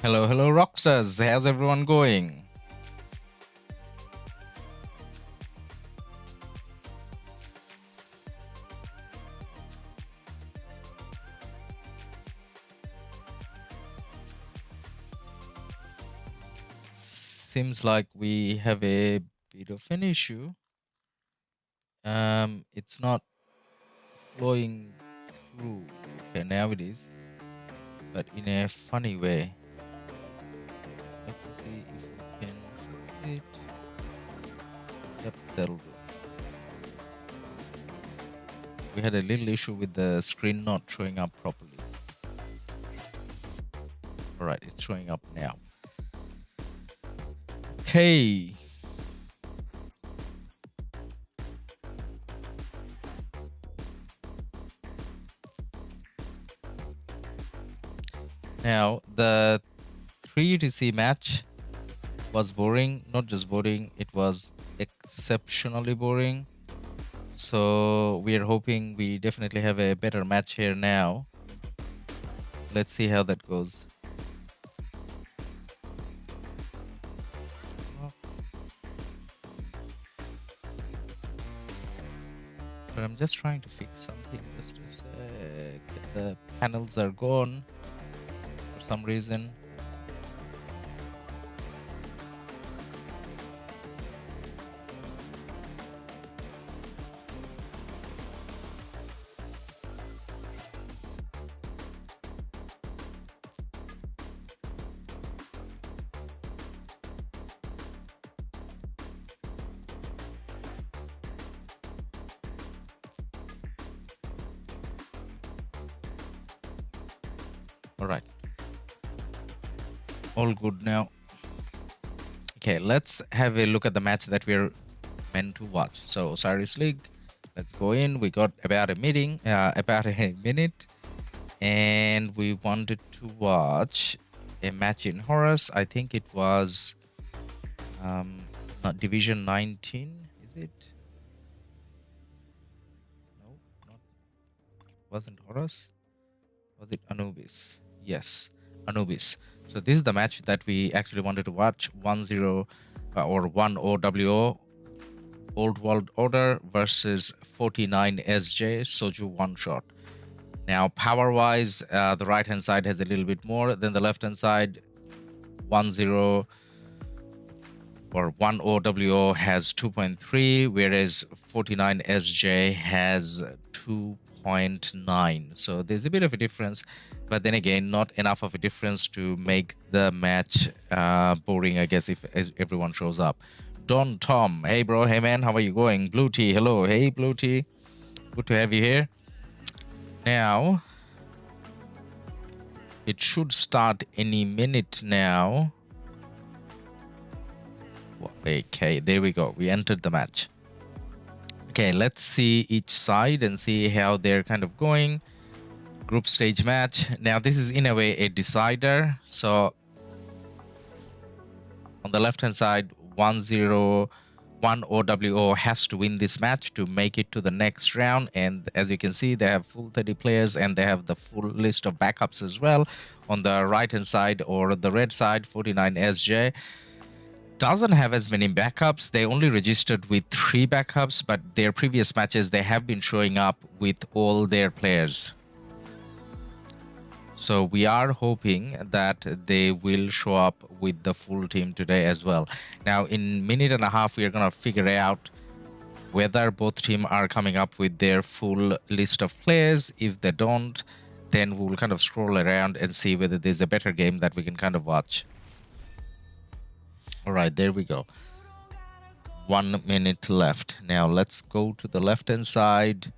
Hello, hello, Rockstars. How's everyone going? Seems like we have a bit of an issue. It's not flowing through. Okay, now it is, but in a funny way. Let me see if we can fix it. Yep, that'll do. We had a little issue with the screen not showing up properly. All right, it's showing up now. Okay. Now, the 3 UTC match was boring. Not just boring, it was exceptionally boring. So we are hoping we definitely have a better match here now. Let's see how that goes. But I'm just trying to fix something. Just a sec. The panels are gone for some reason. All right. All good now. Okay, let's have a look at the match that we're meant to watch. So Osiris League, let's go in. We got about a minute, and we wanted to watch a match in Horus. I think it was not Division 19, is it? No, not wasn't Horus. Was it Anubis? Yes, Anubis. So this is the match that we actually wanted to watch. 1-0 or 1 OWO Old World Order versus 49 SJ Soju one shot. Now power wise, the right hand side has a little bit more than the left hand side. 1-0 or 1 OWO has 2.3, whereas 49 SJ has 2.9. So there's a bit of a difference, but then again, not enough of a difference to make the match boring, I guess, if everyone shows up. Don Tom, hey bro, hey man, how are you going? Blue Tea, hello, hey Blue Tea, good to have you here. Now, it should start any minute now. Okay, there we go. We entered the match. Okay, let's see each side and see how they're kind of going. Group stage match. Now, this is in a way a decider. So, on the left-hand side, 1-0, 1 OWO has to win this match to make it to the next round. And as you can see, they have full 30 players and they have the full list of backups as well. On the right-hand side or the red side, 49 SJ doesn't have as many backups. They only registered with 3 backups, but their previous matches, they have been showing up with all their players. So we are hoping that they will show up with the full team today as well. Now, in minute and a half, we are going to figure out whether both teams are coming up with their full list of players. If they don't, then we'll kind of scroll around and see whether there's a better game that we can kind of watch. All right, there we go. 1 minute left. Now let's go to the left-hand side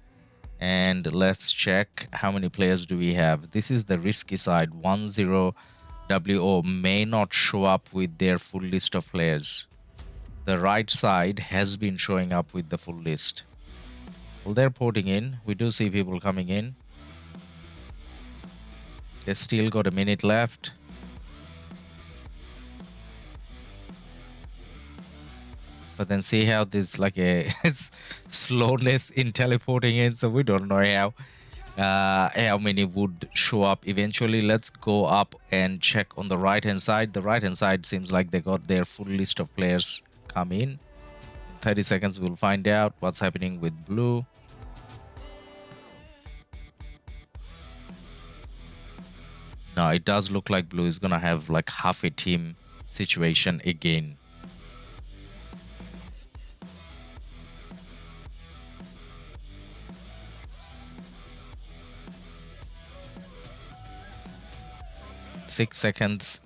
and let's check how many players do we have. This is the risky side. 1-0 WO may not show up with their full list of players. The right side has been showing up with the full list. Well, they're porting in. We do see people coming in. They still got a minute left. But then see how there's like a slowness in teleporting in, so we don't know how. how many would show up eventually. Let's go up and check on the right hand side. The right hand side seems like they got their full list of players come in 30 seconds. We'll find out what's happening with blue. Now it does look like blue is gonna have like half a team situation again. Six seconds.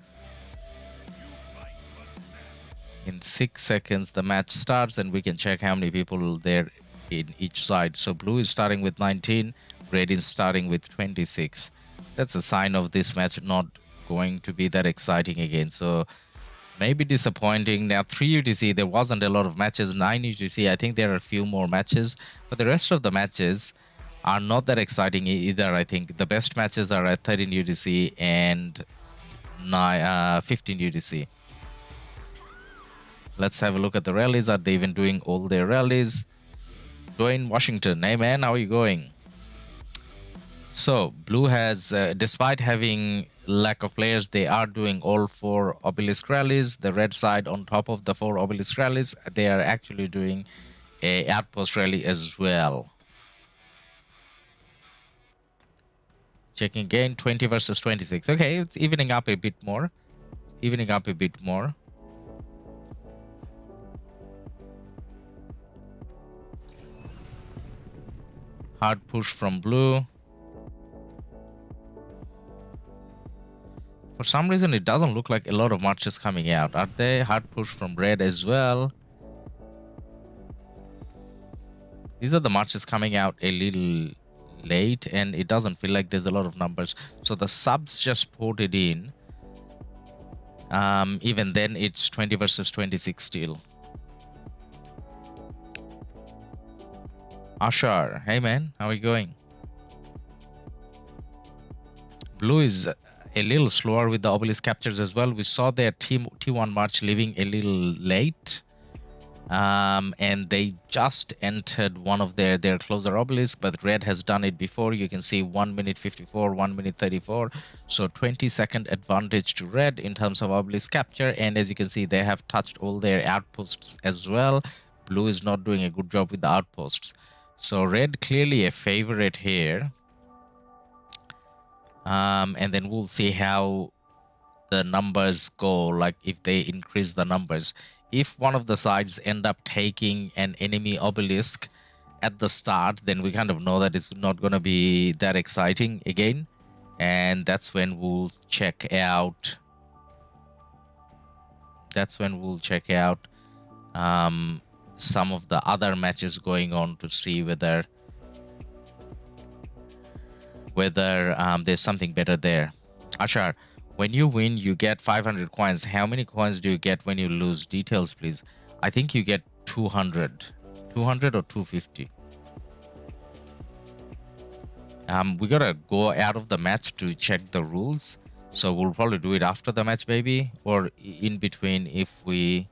In 6 seconds the match starts, and we can check how many people there in each side. So blue is starting with 19, red is starting with 26. That's a sign of this match not going to be that exciting again. So maybe disappointing. Now 3 UTC, there wasn't a lot of matches. 9 UTC, I think there are a few more matches, but the rest of the matches are not that exciting either. I think the best matches are at 13 UTC and 15 UTC. Let's have a look at the rallies. Are they even doing all their rallies? Dwayne Washington, hey man, how are you going? So blue has, despite having lack of players, they are doing all 4 obelisk rallies. The red side, on top of the 4 obelisk rallies, they are actually doing a outpost rally as well. Checking again, 20 versus 26. Okay, it's evening up a bit more. Evening up a bit more. Hard push from blue. For some reason, it doesn't look like a lot of marches coming out. Are they? Hard push from red as well. These are the marches coming out a little late, and it doesn't feel like there's a lot of numbers. So the subs just ported in. Even then, it's 20 versus 26 still. Ashar, hey man, how are you going? Blue is a little slower with the obelisk captures as well. We saw their T1 march leaving a little late. And they just entered one of their closer obelisk, but red has done it before. You can see 1 minute 54, 1 minute 34. So 20-second advantage to red in terms of obelisk capture. And as you can see, they have touched all their outposts as well. Blue is not doing a good job with the outposts. So red clearly a favorite here. And then we'll see how the numbers go, like if they increase the numbers. If one of the sides end up taking an enemy obelisk at the start, then we kind of know that it's not going to be that exciting again. And that's when we'll check out. That's when we'll check out some of the other matches going on to see whether there's something better there. Ashar, when you win, you get 500 coins. How many coins do you get when you lose? Details, please. I think you get 200. 200 or 250. We gotta go out of the match to check the rules. So we'll probably do it after the match, maybe, or in between if we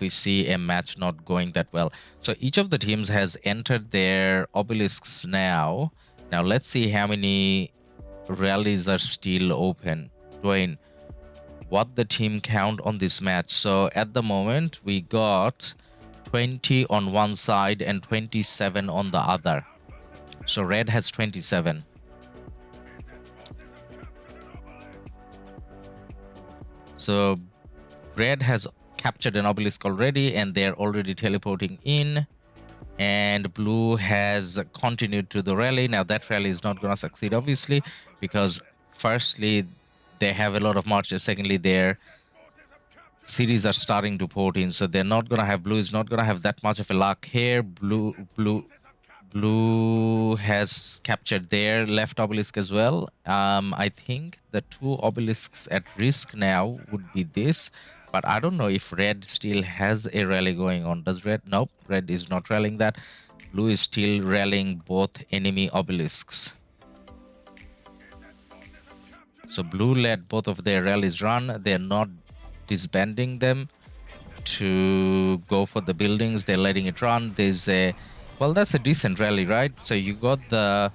see a match not going that well. So each of the teams has entered their obelisks now. Now let's see how many rallies are still open. Dwayne, what the team count on this match? So at the moment we got 20 on one side and 27 on the other. So red has 27. So red has captured an obelisk already, and they're already teleporting in. And blue has continued to the rally. Now that rally is not going to succeed, obviously, because firstly they have a lot of marches. Secondly, their cities are starting to port in, so they're not going to have, blue is not going to have that much of a luck here. Blue has captured their left obelisk as well. I think the 2 obelisks at risk now would be this. But I don't know if red still has a rally going on. Does red? Nope, red is not rallying that. Blue is still rallying both enemy obelisks. So blue let both of their rallies run. They're not disbanding them to go for the buildings. They're letting it run. There's a Well, that's a decent rally, right? So you got the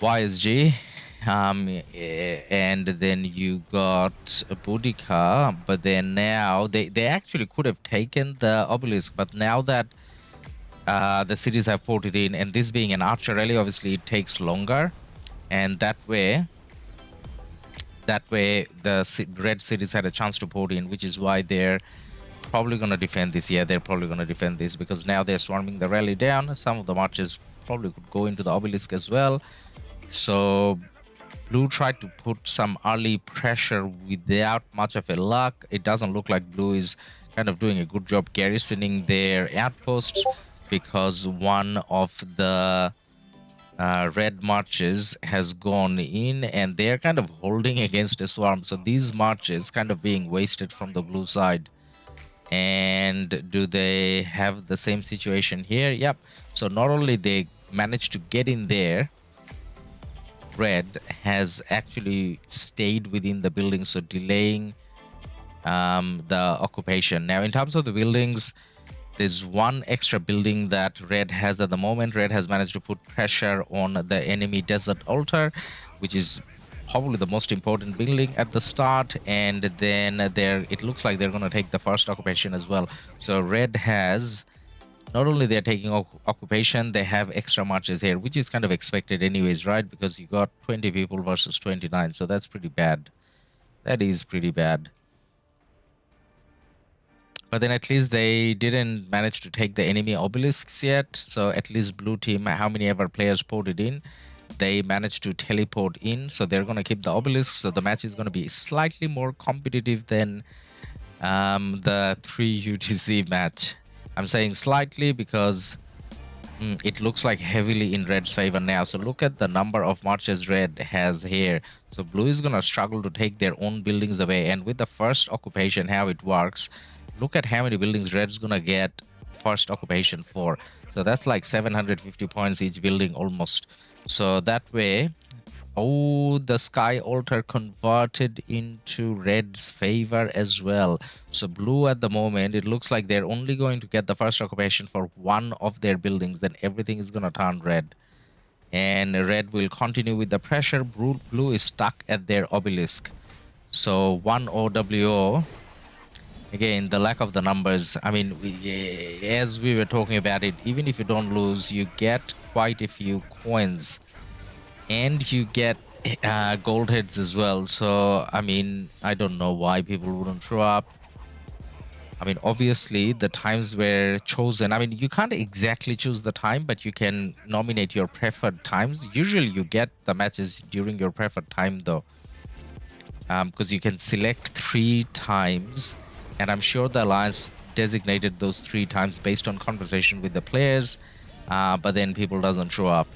YSG, and then you got Boudica, but then now they actually could have taken the obelisk, but now that the cities have ported in, and this being an archer rally, obviously it takes longer, and that way the red cities had a chance to port in, which is why they're probably going to defend this. Yeah, they're probably going to defend this because now they're swarming the rally down. Some of the marches probably could go into the obelisk as well. So blue tried to put some early pressure without much of a luck. It doesn't look like blue is kind of doing a good job garrisoning their outposts because one of the red marches has gone in and they're kind of holding against a swarm. So these marches kind of being wasted from the blue side. And do they have the same situation here? Yep. So not only they managed to get in there, red has actually stayed within the building, so delaying the occupation. Now, in terms of the buildings, there's one extra building that red has at the moment. Red has managed to put pressure on the enemy desert altar, which is probably the most important building at the start, and then it looks like they're going to take the first occupation as well. So red has, not only they're taking occupation, they have extra marches here, which is kind of expected anyways, right? Because you got 20 people versus 29, so that's pretty bad. That is pretty bad. But then at least they didn't manage to take the enemy obelisks yet. So at least blue team, how many ever players ported in, they managed to teleport in. So they're going to keep the obelisk. So the match is going to be slightly more competitive than the 3 UTC match. I'm saying slightly because it looks like heavily in red's favor now. So look at the number of marches red has here. So blue is going to struggle to take their own buildings away. And with the first occupation, how it works, look at how many buildings red's going to get first occupation for. So that's like 750 points each building almost. So that way, oh, the sky altar converted into red's favor as well. So blue at the moment, it looks like they're only going to get the first occupation for one of their buildings. Then everything is going to turn red. And red will continue with the pressure. Blue is stuck at their obelisk. So 1 OWO. Again, the lack of the numbers. I mean, as we were talking about it, even if you don't lose, you get quite a few coins. And you get gold heads as well. So, I mean, I don't know why people wouldn't show up. I mean, obviously, the times were chosen. I mean, you can't exactly choose the time, but you can nominate your preferred times. Usually, you get the matches during your preferred time, though. Because you can select 3 times. And I'm sure the Alliance designated those 3 times based on conversation with the players. But then people doesn't show up.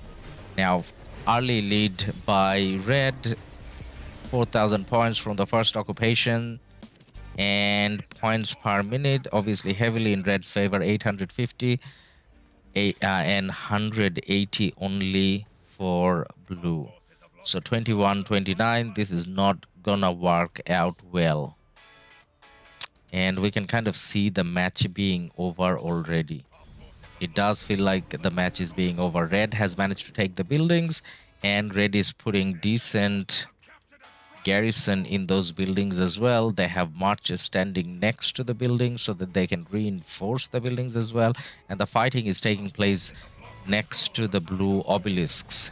Now, early lead by red, 4,000 points from the first occupation, and points per minute obviously heavily in red's favor, 850 and 180 only for blue. So 21-29, this is not gonna work out well, and we can kind of see the match being over already. It does feel like the match is being over. Red has managed to take the buildings, and red is putting decent garrison in those buildings as well. They have marches standing next to the buildings so that they can reinforce the buildings as well. And the fighting is taking place next to the blue obelisks.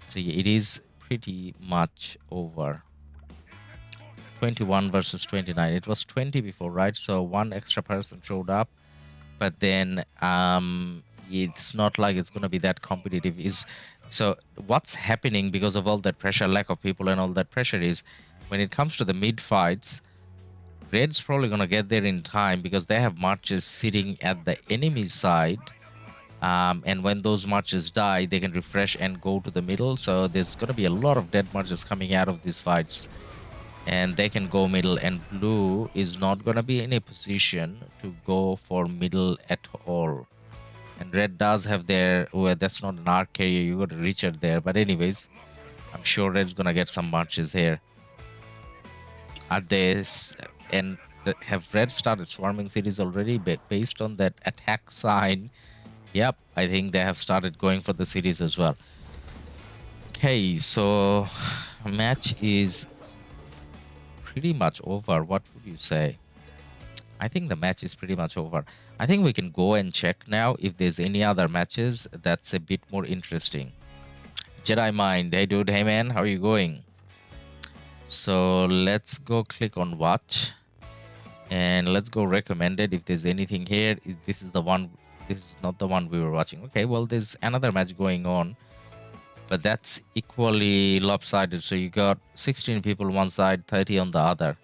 So it is pretty much over. 21 versus 29. It was 20 before, right? So one extra person showed up, but then it's not like it's going to be that competitive. So what's happening because of all that pressure, lack of people and all that pressure, is when it comes to the mid fights, red's probably going to get there in time because they have marches sitting at the enemy side. And when those marches die, they can refresh and go to the middle. So there's going to be a lot of dead marches coming out of these fights. And they can go middle, and blue is not going to be in a position to go for middle at all. And red does have their, well, that's not an arc carrier, you got a Richard there, but anyways, I'm sure red's going to get some marches here. Are they and have Red started swarming cities already based on that attack sign? Yep, I think they have started going for the cities as well. Okay, so match is pretty much over. What would you say? I think the match is pretty much over. I think we can go and check now if there's any other matches that's a bit more interesting. Jedi Mind, hey dude, hey man, how are you going? So let's go click on watch and let's go recommended if there's anything here. This is the one, this is not the one we were watching. Okay, well, there's another match going on, but that's equally lopsided. So you got 16 people one side, 30 on the other.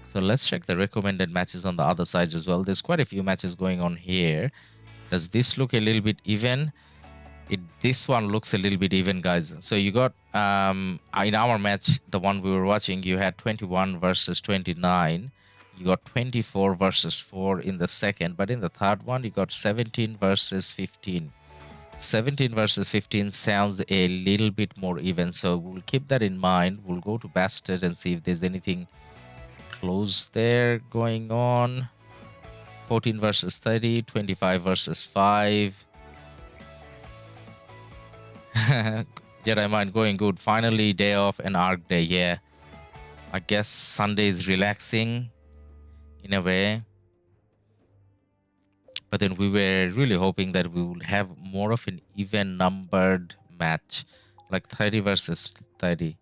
So let's check the recommended matches on the other sides as well. There's quite a few matches going on here. Does this look a little bit even? This one looks a little bit even, guys. So you got in our match, the one we were watching, you had 21 versus 29. You got 24 versus 4 in the second, but in the third one you got 17 versus 15. 17 versus 15 sounds a little bit more even, so we'll keep that in mind. We'll go to Bastard and see if there's anything close there going on. 14 versus 30, 25 versus 5. Jedi Mind going good. Finally, day off and Ark day. Yeah, I guess Sunday is relaxing in a way. But then we were really hoping that we would have more of an even numbered match, like 30 versus 30.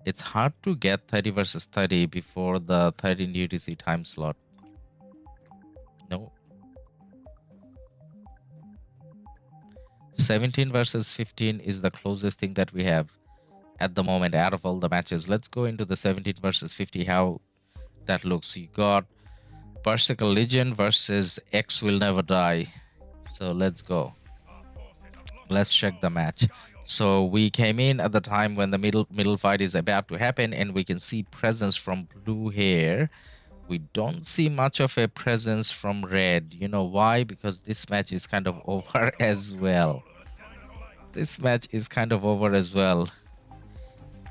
It's hard to get 30 versus 30 before the 13 UTC time slot. No. 17 versus 15 is the closest thing that we have at the moment out of all the matches. Let's go into the 17 versus 50, how that looks. You got Berserker Legion versus X Will Never Die. So let's go. Let's check the match. So we came in at the time when the middle fight is about to happen, and we can see presence from blue here. We don't see much of a presence from red. You know why? Because this match is kind of over as well. This match is kind of over as well.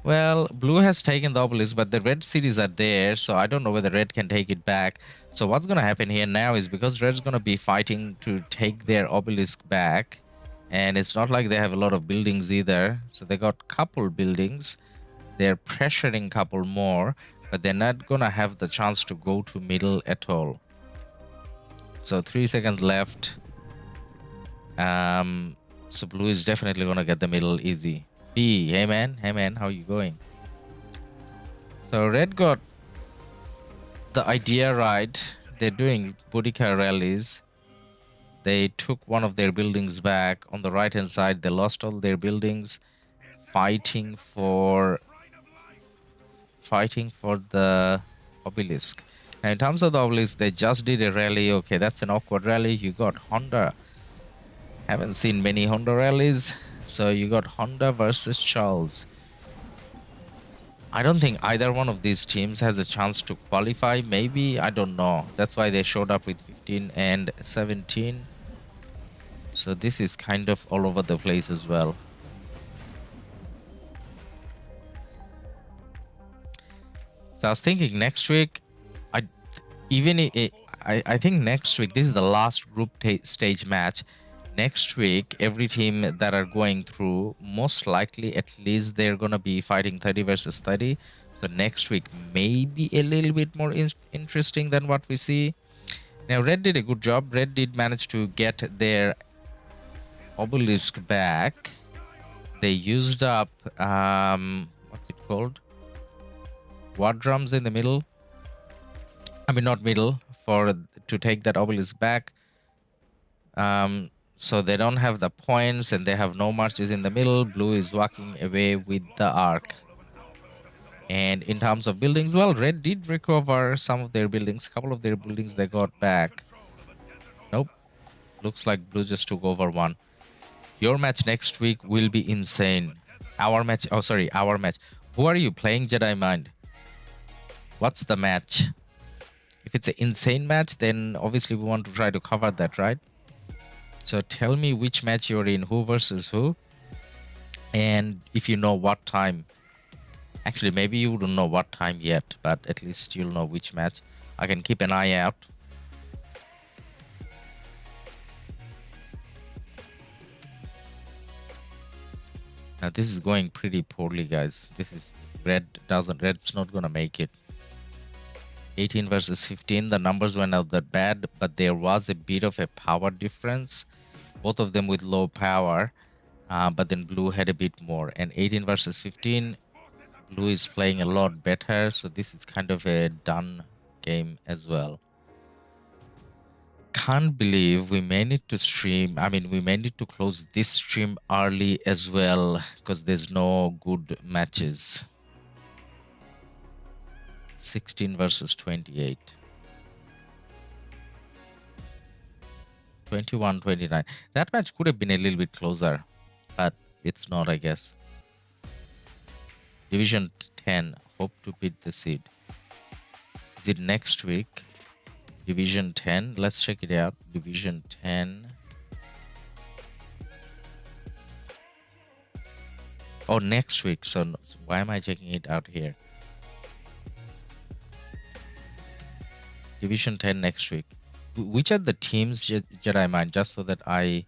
Well, blue has taken the obelisk, but the red cities are there, so I don't know whether red can take it back. So what's going to happen here now is, because red's going to be fighting to take their obelisk back, and it's not like they have a lot of buildings either. So they got couple buildings. They're pressuring couple more, but they're not going to have the chance to go to middle at all. So 3 seconds left. So blue is definitely going to get the middle easy. B, hey man, how you going? So red got the idea right. They're doing Boudica rallies. They took one of their buildings back. On the right hand side, they lost all their buildings, fighting for the obelisk. Now in terms of the obelisk, they just did a rally. Okay, that's an awkward rally. You got Honda. Haven't seen many Honda rallies. So you got Honda versus Charles. I don't think either one of these teams has a chance to qualify. Maybe, I don't know. That's why they showed up with 15 and 17. So this is kind of all over the place as well. So I was thinking next week, I think next week, this is the last group stage match. Next week, every team that are going through, most likely at least they're going to be fighting 30 versus 30. So next week may be a little bit more interesting than what we see. Now, red did a good job. Red did manage to get their obelisk back. They used up, what's it called? War drums in the middle. I mean, not middle, to take that obelisk back. So they don't have the points and they have no marches in the middle. Blue is walking away with the Ark. And in terms of buildings, well, red did recover some of their buildings. A couple of their buildings they got back. Nope. Looks like blue just took over one. Your match next week will be insane. Our match. Oh, sorry, our match. Who are you playing, Jedi Mind? What's the match? If it's an insane match, then obviously we want to try to cover that, right? So tell me which match you're in, who versus who. And if you know what time, actually maybe you don't know what time yet, but at least you'll know which match. I can keep an eye out. Now this is going pretty poorly, guys. This is red's not gonna make it. 18 versus 15, the numbers were not that bad, but there was a bit of a power difference, both of them with low power, but then blue had a bit more. And 18 versus 15, blue is playing a lot better, so this is kind of a done game as well. Can't believe we may need to stream, we may need to close this stream early as well, because there's no good matches. 16 versus 28. 21-29. That match could have been a little bit closer, but it's not, I guess. Division 10, hope to beat the seed. Is it next week? Division 10, let's check it out. Division 10. Oh, next week. So why am I checking it out here? Division 10 next week. Which are the teams, Jedi Mind, just so that I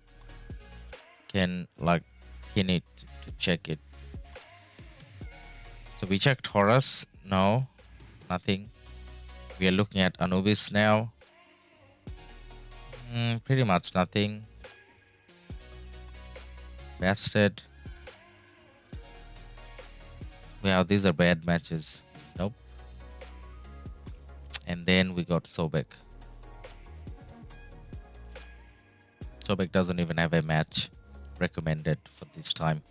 can like pin it to check it. So we checked Horus. No, nothing. We are looking at Anubis now. Pretty much nothing. Bastard. Wow, these are bad matches. Nope. And then we got Sobek. Sobek doesn't even have a match recommended for this time.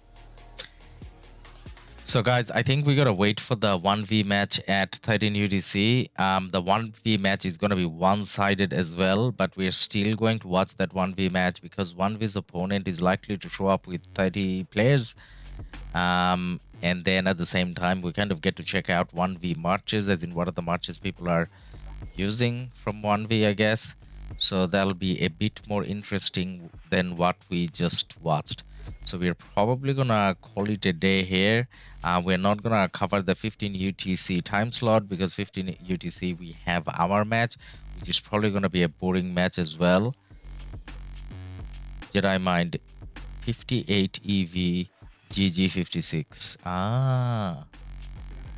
So guys, I think we gotta wait for the 1v match at 13 UTC. The 1v match is gonna be one-sided as well, but we're still going to watch that 1v match because 1v's opponent is likely to show up with 30 players. And then at the same time, we kind of get to check out 1v marches, as in what are the marches people are using from 1v, I guess. So that'll be a bit more interesting than what we just watched. So we're probably gonna call it a day here. We're not gonna cover the 15 UTC time slot because 15 UTC we have our match, which is probably gonna be a boring match as well. Jedi Mind 58 EV GG 56.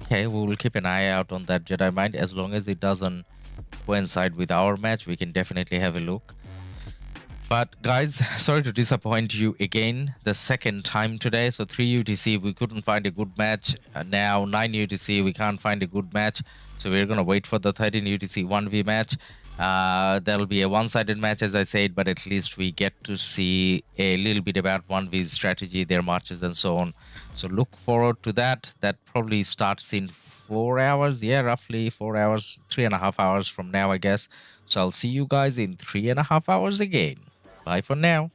Okay, we will keep an eye out on that, Jedi Mind. As long as it doesn't coincide with our match, we can definitely have a look. But guys, sorry to disappoint you again the second time today. So 3 UTC we couldn't find a good match. Now 9 UTC we can't find a good match. So we're gonna wait for the 13 UTC 1v match. There'll be a one-sided match, as I said, but at least we get to see a little bit about 1v's strategy, their marches and so on. So look forward to that. That probably starts in 4 hours. Yeah, roughly 4 hours, 3.5 hours from now, I guess. So I'll see you guys in 3.5 hours again. Bye for now.